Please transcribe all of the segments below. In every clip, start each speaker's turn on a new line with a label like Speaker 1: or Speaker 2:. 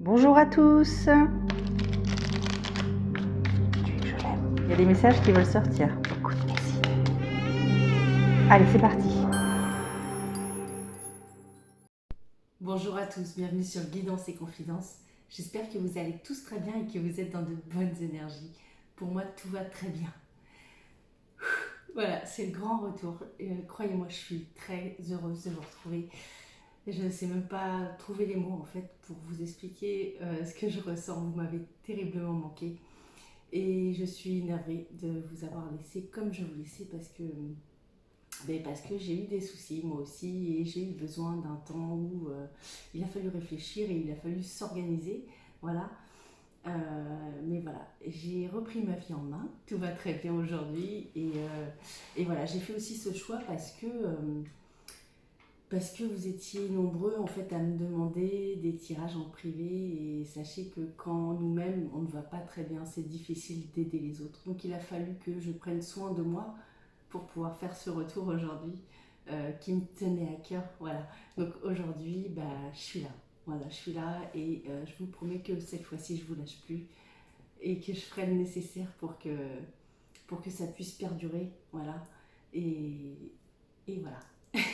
Speaker 1: Bonjour à tous. Je l'aime. Il y a des messages qui veulent sortir. Écoute, merci. Allez, c'est parti.
Speaker 2: Bonjour à tous, bienvenue sur Guidance et Confidences. J'espère que vous allez tous très bien et que vous êtes dans de bonnes énergies. Pour moi, tout va très bien. Voilà, c'est le grand retour. Croyez-moi, je suis très heureuse de vous retrouver. Je ne sais même pas trouver les mots en fait pour vous expliquer ce que je ressens. Vous m'avez terriblement manqué et je suis navrée de vous avoir laissé comme je vous laissais parce que j'ai eu des soucis moi aussi et j'ai eu besoin d'un temps où il a fallu réfléchir et il a fallu s'organiser. Voilà. Mais voilà, j'ai repris ma vie en main, tout va très bien aujourd'hui et voilà, j'ai fait aussi ce choix parce que vous étiez nombreux en fait à me demander des tirages en privé et sachez que quand nous-mêmes on ne va pas très bien, c'est difficile d'aider les autres. Donc il a fallu que je prenne soin de moi pour pouvoir faire ce retour aujourd'hui qui me tenait à cœur. Voilà. Donc aujourd'hui, je suis là. Voilà, je suis là et je vous promets que cette fois-ci, je ne vous lâche plus et que je ferai le nécessaire pour que ça puisse perdurer. Voilà. Et, et voilà.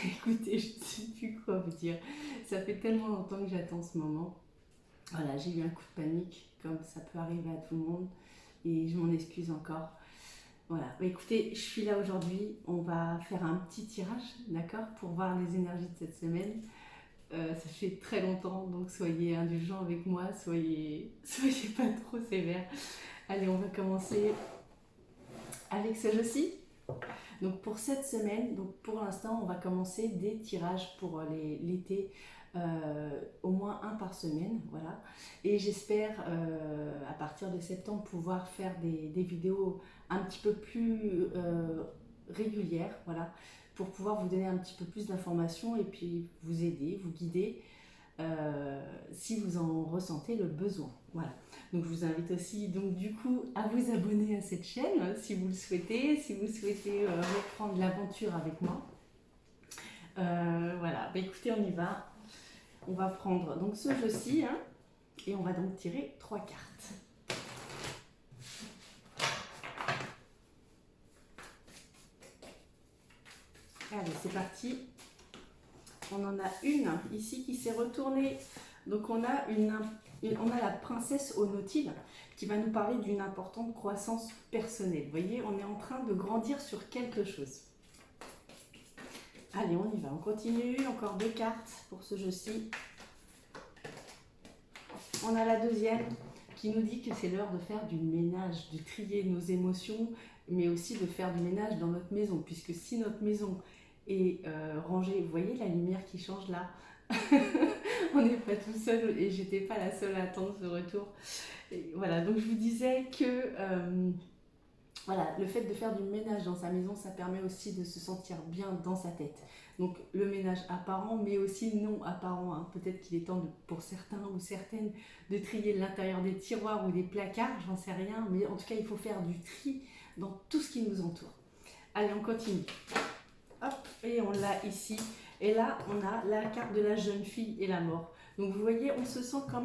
Speaker 2: Écoutez, je ne sais plus quoi vous dire. Ça fait tellement longtemps que j'attends ce moment. Voilà, j'ai eu un coup de panique, comme ça peut arriver à tout le monde, et je m'en excuse encore. Voilà, écoutez, je suis là aujourd'hui, on va faire un petit tirage, d'accord, pour voir les énergies de cette semaine. Ça fait très longtemps, donc soyez indulgents avec moi, soyez pas trop sévères. Allez, on va commencer avec ce jeu-ci. Donc pour cette semaine, donc pour l'instant, on va commencer des tirages pour l'été, au moins un par semaine, voilà. Et j'espère à partir de septembre pouvoir faire des vidéos un petit peu plus régulières, voilà, pour pouvoir vous donner un petit peu plus d'informations et puis vous aider, vous guider si vous en ressentez le besoin. Voilà. Donc je vous invite aussi donc du coup à vous abonner à cette chaîne si vous le souhaitez, si vous souhaitez reprendre l'aventure avec moi. Voilà, écoutez, on y va. On va prendre donc ce jeu-ci hein, et on va donc tirer 3 cartes. Allez, c'est parti. On en a une ici qui s'est retournée. Donc on a la princesse au nautile qui va nous parler d'une importante croissance personnelle. Vous voyez, on est en train de grandir sur quelque chose. Allez, on y va, on continue. Encore 2 cartes pour ce jeu-ci. On a la deuxième qui nous dit que c'est l'heure de faire du ménage, de trier nos émotions, mais aussi de faire du ménage dans notre maison. Puisque si notre maison est rangée, vous voyez la lumière qui change là on n'est pas tout seul et j'étais pas la seule à attendre ce retour. Et voilà, donc je vous disais que voilà, le fait de faire du ménage dans sa maison, ça permet aussi de se sentir bien dans sa tête. Donc le ménage apparent, mais aussi non apparent. Hein. Peut-être qu'il est temps pour certains ou certaines de trier l'intérieur des tiroirs ou des placards, j'en sais rien. Mais en tout cas, il faut faire du tri dans tout ce qui nous entoure. Allez, on continue. Hop, et on l'a ici. Et là, on a la carte de la jeune fille et la mort. Donc vous voyez, on se sent quand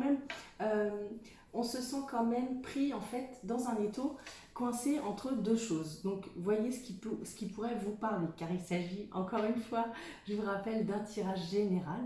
Speaker 2: même pris en fait dans un étau, coincé entre deux choses. Donc voyez ce qui pourrait vous parler, car il s'agit encore une fois, je vous rappelle, d'un tirage général.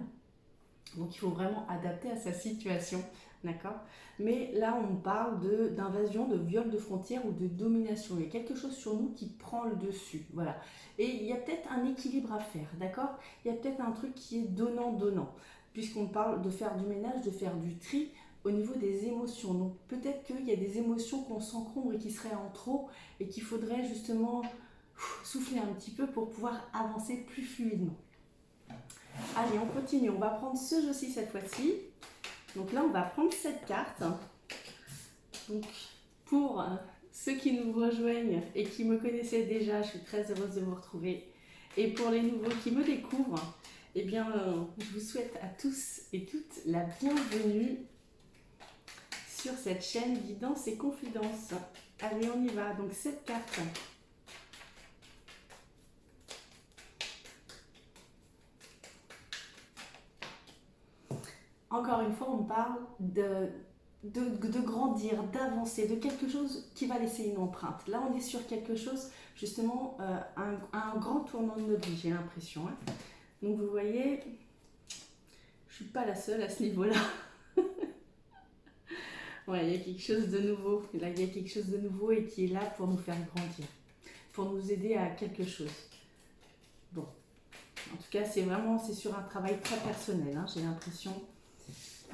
Speaker 2: Donc il faut vraiment adapter à sa situation, d'accord? Mais là on parle d'invasion, de viol de frontières ou de domination. Il y a quelque chose sur nous qui prend le dessus, voilà. Et il y a peut-être un équilibre à faire, d'accord? Il y a peut-être un truc qui est donnant-donnant, puisqu'on parle de faire du ménage, de faire du tri au niveau des émotions. Donc peut-être qu'il y a des émotions qu'on s'encombre et qui seraient en trop et qu'il faudrait justement souffler un petit peu pour pouvoir avancer plus fluidement. Allez, on continue. On va prendre ce jeu-ci cette fois-ci. Donc là, on va prendre cette carte. Donc, pour ceux qui nous rejoignent et qui me connaissaient déjà, je suis très heureuse de vous retrouver. Et pour les nouveaux qui me découvrent, eh bien, je vous souhaite à tous et toutes la bienvenue sur cette chaîne Guidance et Confidences. Allez, on y va. Donc, cette carte. encore une fois, on parle de grandir, d'avancer, de quelque chose qui va laisser une empreinte. Là, on est sur quelque chose, justement, un grand tournant de notre vie, j'ai l'impression. Hein. Donc, vous voyez, je ne suis pas la seule à ce niveau-là. Ouais, il y a quelque chose de nouveau. Là, il y a quelque chose de nouveau et qui est là pour nous faire grandir, pour nous aider à quelque chose. Bon, en tout cas, c'est sur un travail très personnel, hein, j'ai l'impression.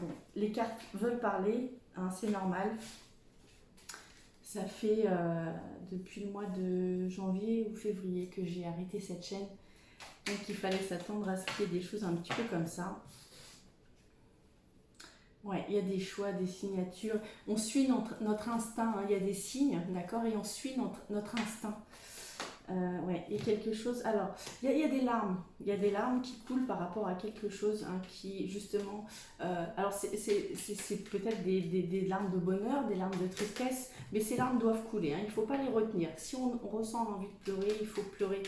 Speaker 2: Bon, les cartes veulent parler, hein, c'est normal. Ça fait depuis le mois de janvier ou février que j'ai arrêté cette chaîne. Donc il fallait s'attendre à ce qu'il y ait des choses un petit peu comme ça. Ouais, il y a des choix, des signatures. On suit notre instinct, hein. Il y a des signes, d'accord, et on suit notre instinct. Ouais, il y a quelque chose. Alors, il y a des larmes. Il y a des larmes qui coulent par rapport à quelque chose, hein, qui, justement... alors, c'est peut-être des larmes de bonheur, des larmes de tristesse, mais ces larmes doivent couler, hein, il ne faut pas les retenir. Si on ressent l'envie de pleurer, il faut pleurer.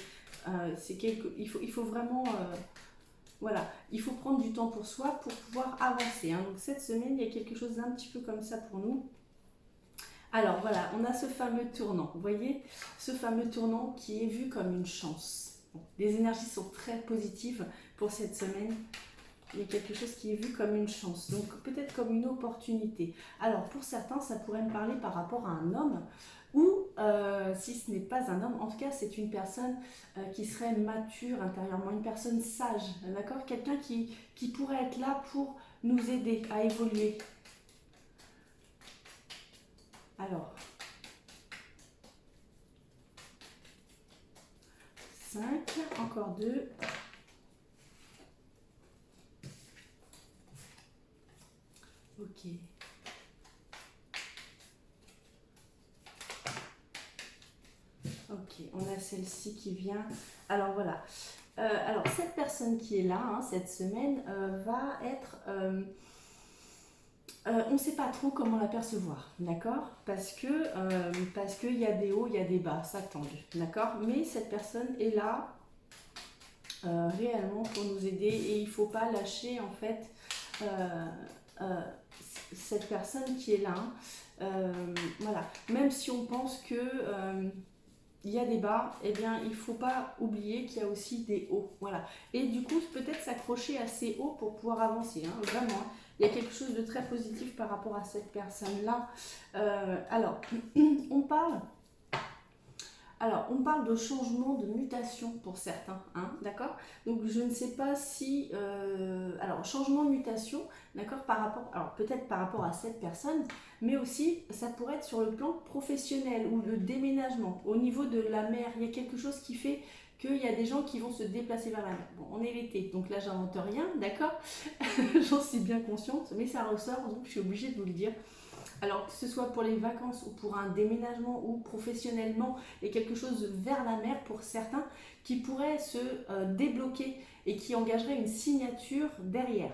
Speaker 2: Il faut vraiment... voilà, il faut prendre du temps pour soi pour pouvoir avancer. Hein. Donc, cette semaine, il y a quelque chose d'un petit peu comme ça pour nous. Alors voilà, on a ce fameux tournant, vous voyez, ce fameux tournant qui est vu comme une chance. Bon, les énergies sont très positives pour cette semaine. Il y a quelque chose qui est vu comme une chance, donc peut-être comme une opportunité. Alors pour certains, ça pourrait me parler par rapport à un homme, ou si ce n'est pas un homme, en tout cas c'est une personne qui serait mature intérieurement, une personne sage, d'accord? Quelqu'un qui pourrait être là pour nous aider à évoluer. Alors, 5, encore 2. Ok. Ok, on a celle-ci qui vient. Alors voilà. Alors cette personne qui est là, hein, cette semaine, va être... on ne sait pas trop comment l'apercevoir, d'accord? Parce qu'il y a des hauts, il y a des bas, ça tend, d'accord? Mais cette personne est là réellement pour nous aider et il ne faut pas lâcher en fait cette personne qui est là. Voilà, même si on pense que il y a des bas, eh bien il ne faut pas oublier qu'il y a aussi des hauts, voilà. Et du coup peut-être s'accrocher à ces hauts pour pouvoir avancer, hein, vraiment. Il y a quelque chose de très positif par rapport à cette personne-là. Alors, on parle de changement, de mutation pour certains, hein, d'accord? Donc, je ne sais pas si... alors, changement, mutation, d'accord, alors peut-être par rapport à cette personne, mais aussi, ça pourrait être sur le plan professionnel ou le déménagement, au niveau de la mer. Il y a quelque chose qui fait qu'il y a des gens qui vont se déplacer vers la mer. Bon, on est l'été, donc là, j'invente rien, d'accord? J'en suis bien consciente, mais ça ressort, donc je suis obligée de vous le dire. Alors que ce soit pour les vacances ou pour un déménagement ou professionnellement, il y a quelque chose vers la mer pour certains qui pourrait se débloquer et qui engagerait une signature derrière.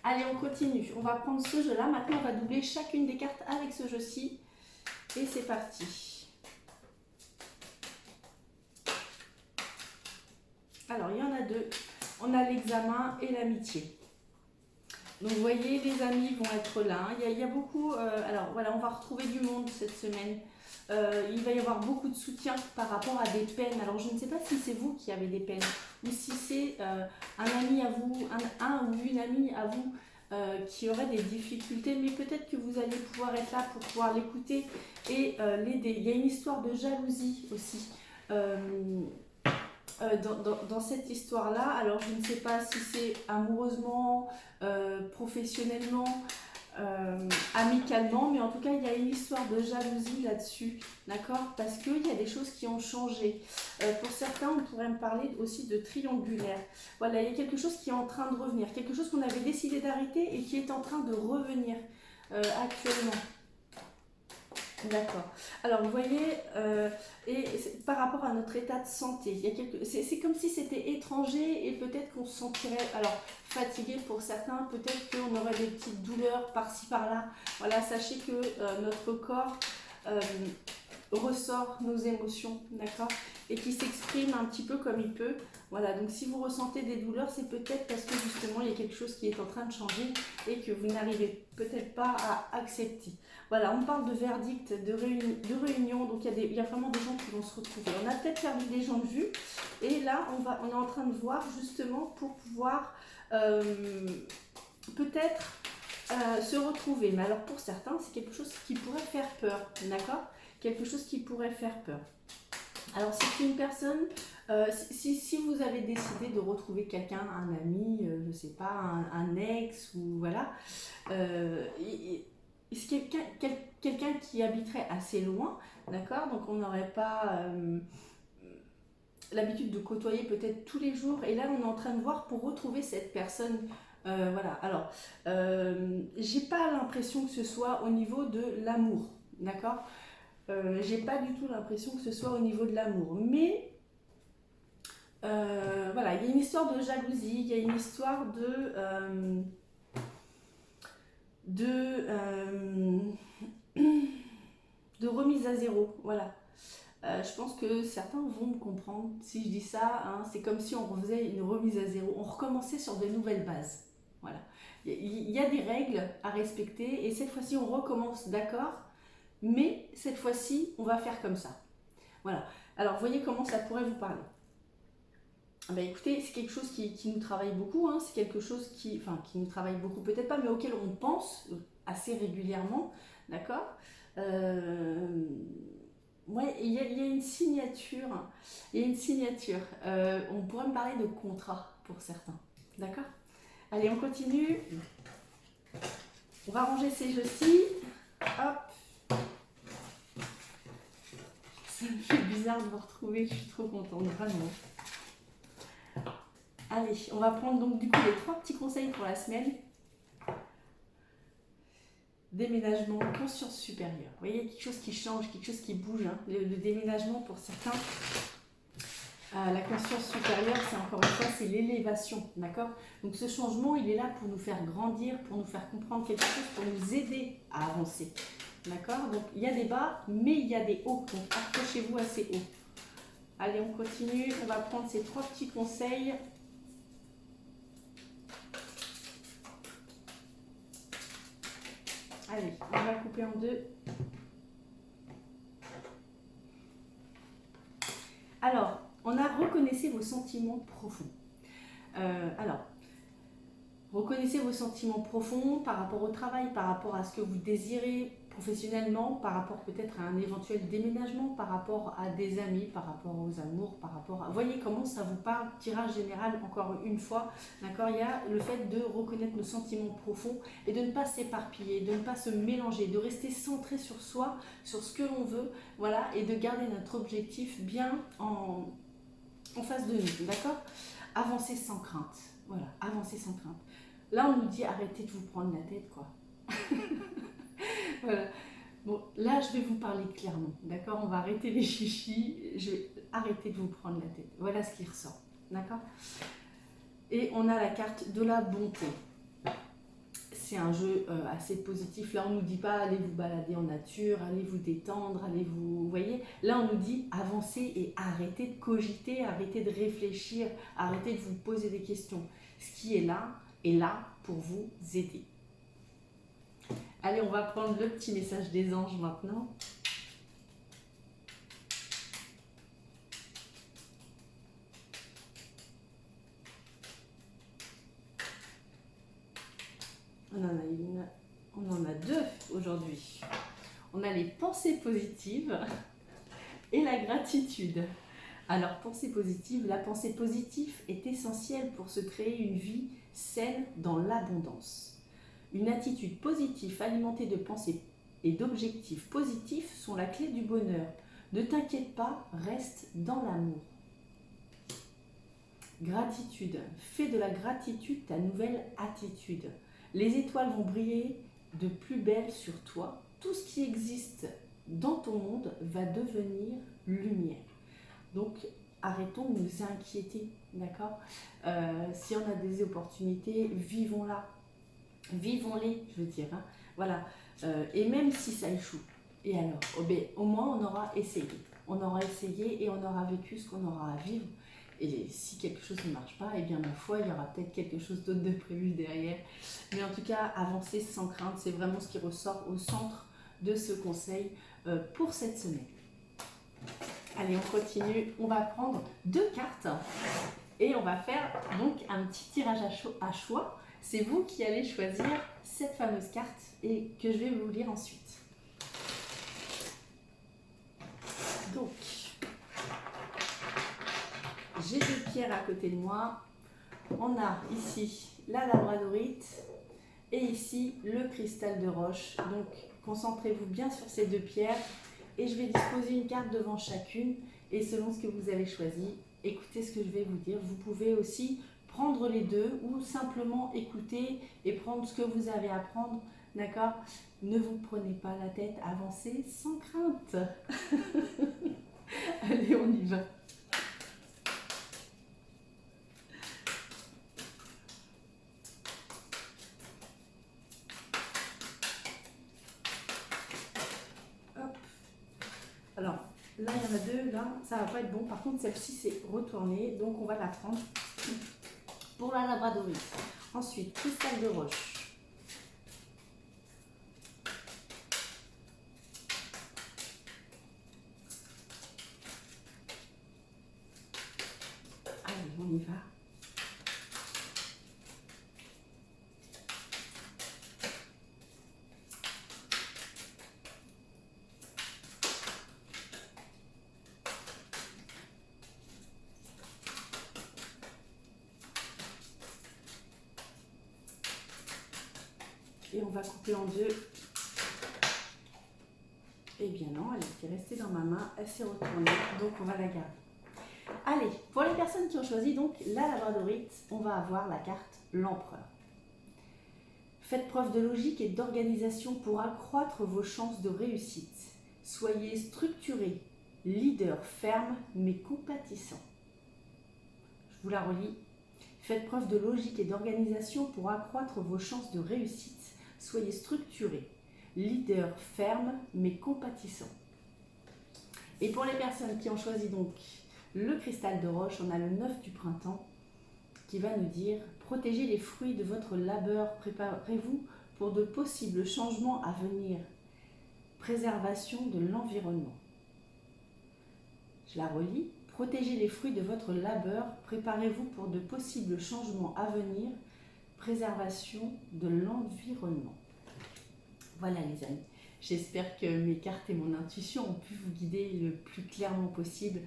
Speaker 2: Allez, on continue. On va prendre ce jeu-là. Maintenant, on va doubler chacune des cartes avec ce jeu-ci. Et c'est parti. Alors, il y en a deux. On a l'examen et l'amitié. Donc, vous voyez, les amis vont être là. Il y a beaucoup... alors, voilà, on va retrouver du monde cette semaine. Il va y avoir beaucoup de soutien par rapport à des peines. Alors, je ne sais pas si c'est vous qui avez des peines ou si c'est un ami à vous, un ou une amie à vous qui aurait des difficultés. Mais peut-être que vous allez pouvoir être là pour pouvoir l'écouter et l'aider. Il y a une histoire de jalousie aussi. Dans cette histoire-là, alors je ne sais pas si c'est amoureusement, professionnellement, amicalement, mais en tout cas il y a une histoire de jalousie là-dessus, d'accord? Parce qu'il y a des choses qui ont changé. Pour certains, on pourrait me parler aussi de triangulaire. Voilà, il y a quelque chose qui est en train de revenir, quelque chose qu'on avait décidé d'arrêter et qui est en train de revenir actuellement. D'accord. Alors, vous voyez, et par rapport à notre état de santé, c'est comme si c'était étranger et peut-être qu'on se sentirait, alors, fatigué pour certains, peut-être qu'on aurait des petites douleurs par-ci, par-là. Voilà, sachez que notre corps ressort nos émotions, d'accord? Et qui s'exprime un petit peu comme il peut. Voilà, donc si vous ressentez des douleurs, c'est peut-être parce que justement il y a quelque chose qui est en train de changer et que vous n'arrivez peut-être pas à accepter. Voilà, on parle de verdict, de réunion, donc il y a vraiment des gens qui vont se retrouver. On a peut-être perdu des gens de vue et là on est en train de voir justement pour pouvoir peut-être se retrouver. Mais alors pour certains, c'est quelque chose qui pourrait faire peur, d'accord? Quelque chose qui pourrait faire peur. Alors c'est une personne, si vous avez décidé de retrouver quelqu'un, un ami, je ne sais pas, un ex, ou voilà, c'est quelqu'un qui habiterait assez loin, d'accord? Donc on n'aurait pas l'habitude de côtoyer peut-être tous les jours, et là on est en train de voir pour retrouver cette personne. Voilà, alors j'ai pas l'impression que ce soit au niveau de l'amour, d'accord? J'ai pas du tout l'impression que ce soit au niveau de l'amour, mais voilà, il y a une histoire de jalousie, il y a une histoire de remise à zéro, voilà. Je pense que certains vont me comprendre si je dis ça, hein, c'est comme si on refaisait une remise à zéro, on recommençait sur de nouvelles bases, voilà. Il y a des règles à respecter et cette fois-ci on recommence, d'accord, mais cette fois-ci on va faire comme ça, voilà. Alors voyez comment ça pourrait vous parler. Ben écoutez, c'est quelque chose qui nous travaille beaucoup, hein. C'est quelque chose qui nous travaille beaucoup, peut-être pas, mais auquel on pense assez régulièrement, d'accord. Ouais, il y a une signature, on pourrait me parler de contrat pour certains, d'accord. Allez, on continue, on va ranger ces jeux-ci, hop. Ça me fait bizarre de vous retrouver, je suis trop contente, vraiment. Allez, on va prendre donc du coup les 3 petits conseils pour la semaine. Déménagement, conscience supérieure. Vous voyez, quelque chose qui change, quelque chose qui bouge, hein. Le déménagement pour certains, la conscience supérieure, c'est encore une fois, c'est l'élévation, d'accord. Donc ce changement, il est là pour nous faire grandir, pour nous faire comprendre quelque chose, pour nous aider à avancer, d'accord. Donc il y a des bas, mais il y a des hauts, donc accrochez-vous à ces hauts. Allez, on continue, on va prendre ces 3 petits conseils. Allez, on va couper en deux. Alors, on a reconnaissez vos sentiments profonds. Reconnaissez vos sentiments profonds par rapport au travail, par rapport à ce que vous désirez professionnellement, par rapport peut-être à un éventuel déménagement, par rapport à des amis, par rapport aux amours, par rapport à... Voyez comment ça vous parle, tirage général encore une fois, d'accord. Il y a le fait de reconnaître nos sentiments profonds et de ne pas s'éparpiller, de ne pas se mélanger, de rester centré sur soi, sur ce que l'on veut, voilà, et de garder notre objectif bien en face de nous, d'accord. Avancer sans crainte, voilà, avancer sans crainte. Là, on nous dit arrêtez de vous prendre la tête, quoi. Voilà. Bon, là, je vais vous parler clairement, d'accord. On va arrêter les chichis, je vais arrêter de vous prendre la tête. Voilà ce qui ressort, d'accord. Et on a la carte de la bonté. C'est un jeu assez positif. Là, on ne nous dit pas allez vous balader en nature, allez vous détendre, allez vous... Vous voyez, là, on nous dit avancez et arrêtez de cogiter, arrêtez de réfléchir, arrêtez de vous poser des questions. Ce qui est là pour vous aider. Allez, on va prendre le petit message des anges maintenant. On en a 2 aujourd'hui. On a les pensées positives et la gratitude. Alors, pensée positive, la pensée positive est essentielle pour se créer une vie saine dans l'abondance. Une attitude positive alimentée de pensées et d'objectifs positifs sont la clé du bonheur. Ne t'inquiète pas, reste dans l'amour. Gratitude. Fais de la gratitude ta nouvelle attitude. Les étoiles vont briller de plus belle sur toi. Tout ce qui existe dans ton monde va devenir lumière. Donc, arrêtons de nous inquiéter, d'accord. Si on a des opportunités, vivons-la. Vivons-les, je veux dire, hein. Voilà. Et même si ça échoue, et alors, au moins on aura essayé. On aura essayé et on aura vécu ce qu'on aura à vivre. Et si quelque chose ne marche pas, eh bien ma foi, il y aura peut-être quelque chose d'autre de prévu derrière. Mais en tout cas, avancer sans crainte, c'est vraiment ce qui ressort au centre de ce conseil pour cette semaine. Allez, on continue. On va prendre 2 cartes et on va faire donc un petit tirage à choix. C'est vous qui allez choisir cette fameuse carte et que je vais vous lire ensuite. Donc, j'ai 2 pierres à côté de moi. On a ici la labradorite et ici le cristal de roche. Donc, concentrez-vous bien sur ces 2 pierres et je vais disposer une carte devant chacune. Et selon ce que vous avez choisi, écoutez ce que je vais vous dire. Vous pouvez aussi prendre les deux ou simplement écouter et prendre ce que vous avez à prendre. D'accord? Ne vous prenez pas la tête, avancez sans crainte. Allez, on y va. Hop. Alors, là, il y en a 2, là, ça va pas être bon. Par contre, celle-ci, c'est retourné, donc on va la prendre pour la labradorite. Ensuite, cristal de roche. Allez, on y va. Et on va couper en 2. Eh bien non, elle était restée dans ma main, elle s'est retournée, donc on va la garder. Allez, pour les personnes qui ont choisi donc la labradorite, on va avoir la carte l'empereur. Faites preuve de logique et d'organisation pour accroître vos chances de réussite. Soyez structuré, leader ferme mais compatissant. Je vous la relis. Faites preuve de logique et d'organisation pour accroître vos chances de réussite. Soyez structuré, leader ferme mais compatissant. Et pour les personnes qui ont choisi donc le cristal de roche, on a le 9 du printemps qui va nous dire « Protégez les fruits de votre labeur, préparez-vous pour de possibles changements à venir. Préservation de l'environnement. » Je la relis. « Protégez les fruits de votre labeur, préparez-vous pour de possibles changements à venir. Préservation de l'environnement. » Voilà les amis, j'espère que mes cartes et mon intuition ont pu vous guider le plus clairement possible.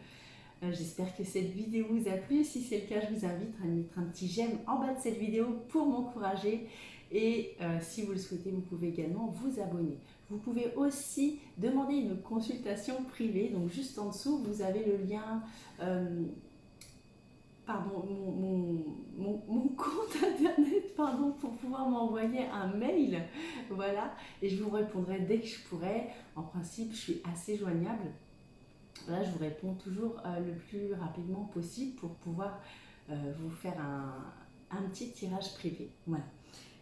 Speaker 2: J'espère que cette vidéo vous a plu. Si c'est le cas, je vous invite à mettre un petit j'aime en bas de cette vidéo pour m'encourager. Et si vous le souhaitez, vous pouvez également vous abonner. Vous pouvez aussi demander une consultation privée. Donc juste en dessous, vous avez le lien... mon compte internet pour pouvoir m'envoyer un mail, voilà, et je vous répondrai dès que je pourrai. En principe, je suis assez joignable. Là, je vous réponds toujours le plus rapidement possible pour pouvoir vous faire un petit tirage privé. Voilà.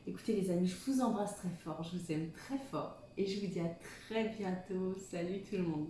Speaker 2: Écoutez les amis, je vous embrasse très fort, je vous aime très fort et je vous dis à très bientôt. Salut tout le monde.